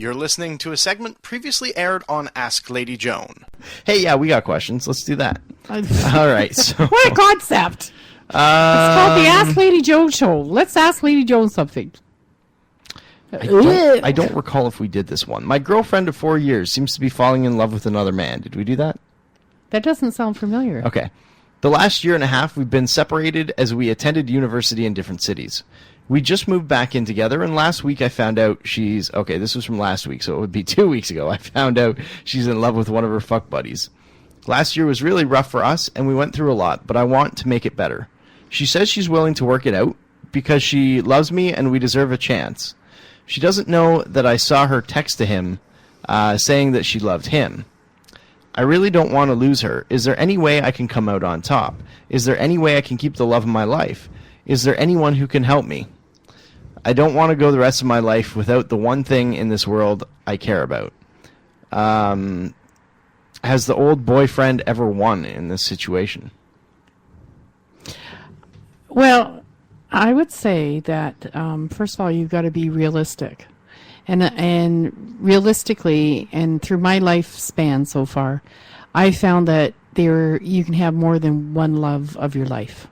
You're listening to a segment previously aired on Ask Lady Joan. Hey, yeah, we got questions. Let's do that. All right. So, what a concept! It's called the Ask Lady Joan Show. Let's ask Lady Joan something. I don't recall if we did this one. My girlfriend of 4 years seems to be falling in love with another man. Did we do that? That doesn't sound familiar. Okay. The last year and a half, we've been separated as we attended university in different cities. We just moved back in together, and last week I found out she's... Okay, this was from last week, so it would be 2 weeks ago. I found out she's in love with one of her fuck buddies. Last year was really rough for us, and we went through a lot, but I want to make it better. She says she's willing to work it out because she loves me and we deserve a chance. She doesn't know that I saw her text to him saying that she loved him. I really don't want to lose her. Is there any way I can come out on top? Is there any way I can keep the love of my life? Is there anyone who can help me? I don't want to go the rest of my life without the one thing in this world I care about. Has the old boyfriend ever won in this situation? Well, I would say that, first of all, you've got to be realistic. And realistically, and through my lifespan so far, I found that you can have more than one love of your life.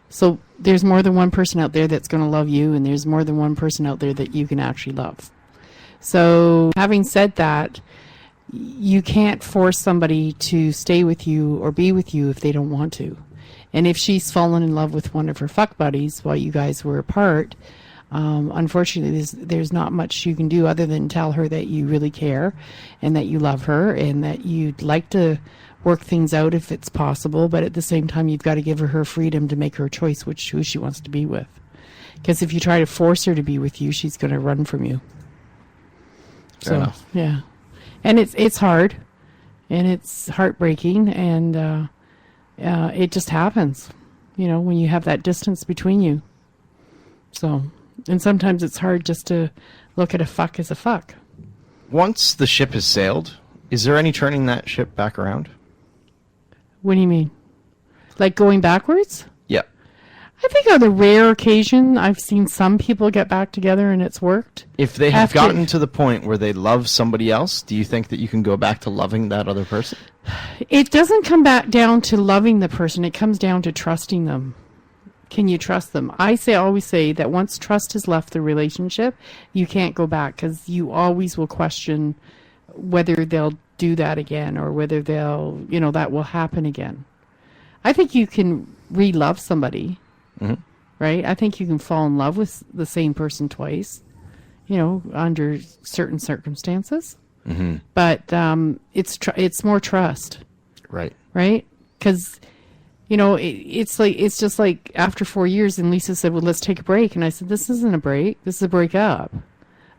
So there's more than one person out there that's going to love you, and there's more than one person out there that you can actually love. So having said that, you can't force somebody to stay with you or be with you if they don't want to. And if she's fallen in love with one of her fuck buddies while you guys were apart, unfortunately, there's not much you can do other than tell her that you really care and that you love her and that you'd like to work things out if it's possible. But at the same time, you've got to give her freedom to make her choice who she wants to be with. Because if you try to force her to be with you, she's going to run from you. Fair enough. Yeah. And it's hard. And it's heartbreaking. And it just happens, when you have that distance between you. So, and sometimes it's hard just to look at a fuck as a fuck. Once the ship has sailed, is there any turning that ship back around? What do you mean? Like going backwards? Yeah. I think on the rare occasion, I've seen some people get back together and it's worked. If they have gotten to the point where they love somebody else, do you think that you can go back to loving that other person? It doesn't come back down to loving the person. It comes down to trusting them. Can you trust them? I always say that once trust has left the relationship, you can't go back because you always will question whether they'll do that again or whether that will happen again. I think you can re-love somebody, right? I think you can fall in love with the same person twice, under certain circumstances. Mm-hmm. But it's more trust. Right. Right? Because... it's just like after 4 years, and Lisa said, well, let's take a break. And I said, this isn't a break. This is a breakup.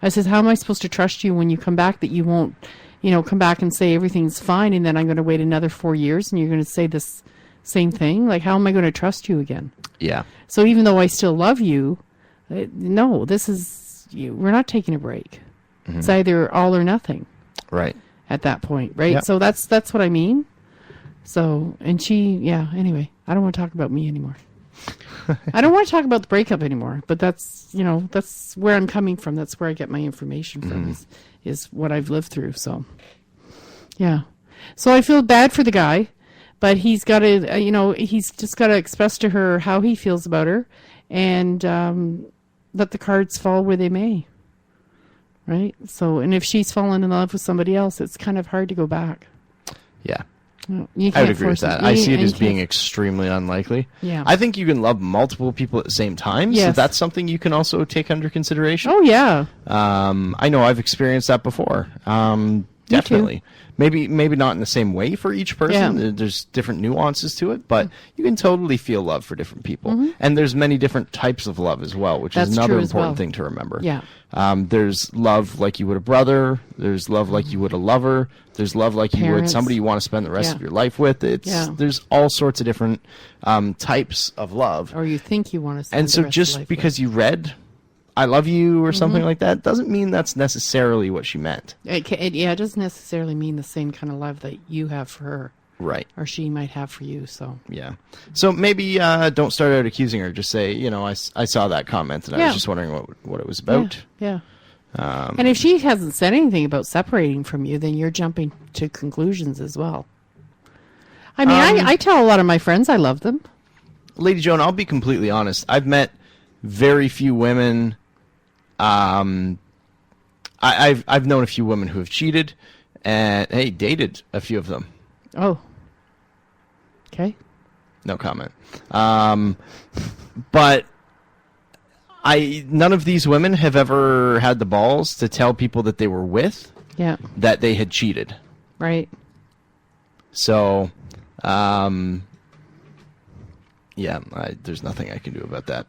I said, how am I supposed to trust you when you come back that you won't, come back and say everything's fine, and then I'm going to wait another 4 years and you're going to say this same thing? Like, how am I going to trust you again? Yeah. So even though I still love you, no, we're not taking a break. Mm-hmm. It's either all or nothing. Right. At that point, right? Yep. So that's what I mean. So, and anyway, I don't want to talk about me anymore. I don't want to talk about the breakup anymore, but that's where I'm coming from. That's where I get my information from is what I've lived through. So, yeah. So I feel bad for the guy, but he's got to, he's just got to express to her how he feels about her and let the cards fall where they may. Right? So, and if she's fallen in love with somebody else, it's kind of hard to go back. Yeah. I would agree with that. I see it as being extremely unlikely. Yeah. I think you can love multiple people at the same time. Yes. So that's something you can also take under consideration. Oh, yeah. I know I've experienced that before. Definitely. Maybe not in the same way for each person. Yeah. There's different nuances to it, but you can totally feel love for different people. Mm-hmm. And there's many different types of love as well, which is another important thing to remember. Yeah. There's love like you would a brother. There's love like you would a lover. There's love like you would somebody you want to spend the rest of your life with. There's all sorts of different types of love. Or you think you want to spend the rest of your life with. And so just because you read I love you or something like that doesn't mean that's necessarily what she meant. It doesn't necessarily mean the same kind of love that you have for her. Right. or she might have for you. So Yeah. So maybe don't start out accusing her. Just say, I saw that comment and I Yeah. was just wondering what it was about. yeah. And if she hasn't said anything about separating from you, then you're jumping to conclusions as well. I mean, I tell a lot of my friends I love them. Lady Joan, I'll be completely honest. I've met very few women. I've known a few women who have cheated, and dated a few of them. Oh. Okay. No comment. But none of these women have ever had the balls to tell people that they were with Yeah. that they had cheated. Right. So, there's nothing I can do about that.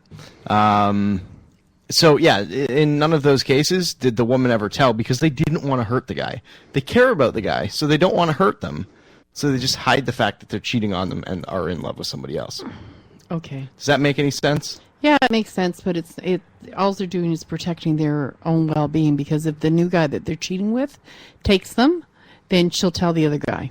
So, yeah, in none of those cases did the woman ever tell because they didn't want to hurt the guy. They care about the guy, so they don't want to hurt them. So they just hide the fact that they're cheating on them and are in love with somebody else. Okay. Does that make any sense? Yeah, it makes sense, but all they're doing is protecting their own well-being, because if the new guy that they're cheating with takes them, then she'll tell the other guy.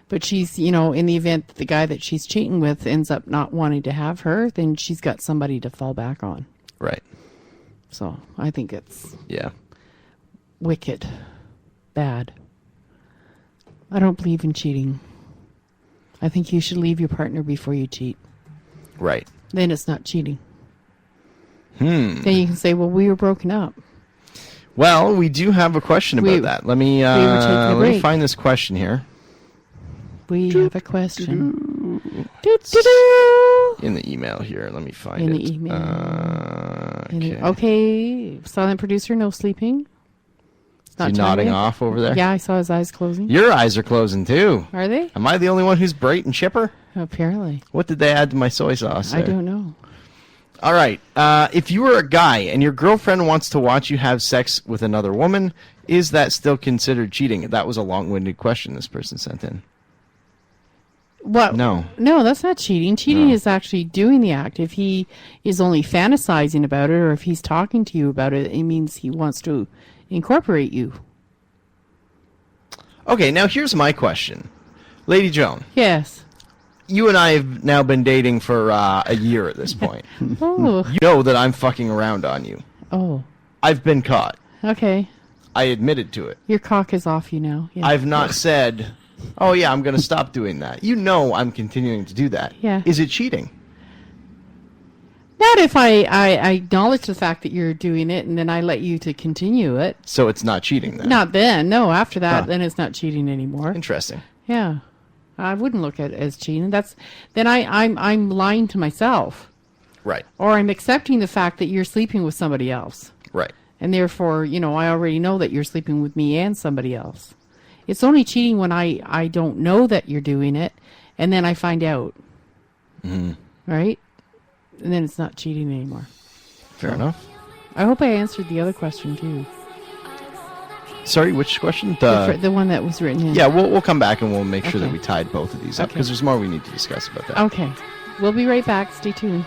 But she's, in the event that the guy that she's cheating with ends up not wanting to have her, then she's got somebody to fall back on. Right. So I think it's Yeah. wicked, bad. I don't believe in cheating. I think you should leave your partner before you cheat. Right. Then it's not cheating. Then you can say, well, we were broken up. Well, we do have a question about that. Let me were taking a let me break. find this question here We have a question. Do-do-do. in the email here. Let me find In it. the email. Okay. Okay. Silent producer, no sleeping. It's Is he time nodding yet. off over there? Yeah, I saw his eyes closing. Your eyes are closing too. Are they? Am I the only one who's bright and chipper? Apparently. What did they add to my soy sauce I there? don't know. All right. If you were a guy and your girlfriend wants to watch you have sex with another woman, is that still considered cheating? That was a long-winded question this person sent in. What? No. No, that's not cheating. Cheating No. is actually doing the act. If he is only fantasizing about it, or if he's talking to you about it, it means he wants to incorporate you. Okay, now here's my question. Lady Joan, Yes. you and I have now been dating for a year at this point. Oh. You know that I'm fucking around on you. Oh. I've been caught. Okay. I admitted to it. Your cock is off you now. Yeah. I've not said, oh yeah, I'm going to stop doing that. You know I'm continuing to do that. Yeah. Is it cheating? Not if I acknowledge the fact that you're doing it and then I let you to continue it. So it's not cheating then? Not then. No, after that, Huh. then it's not cheating anymore. Interesting. Yeah. I wouldn't look at it as cheating. Then I'm lying to myself. Right. Or I'm accepting the fact that you're sleeping with somebody else. Right. And therefore, I already know that you're sleeping with me and somebody else. It's only cheating when I don't know that you're doing it, and then I find out. Right? And then it's not cheating anymore. Fair enough. I hope I answered the other question, too. Sorry, which question? The one that was written in. Yeah, we'll come back and we'll make sure that Okay. we tied both of these up Okay. because there's more we need to discuss about that. Okay. We'll be right back. Stay tuned.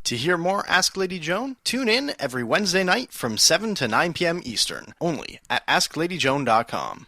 To hear more Ask Lady Joan, tune in every Wednesday night from 7 to 9 p.m. Eastern, only at AskLadyJoan.com.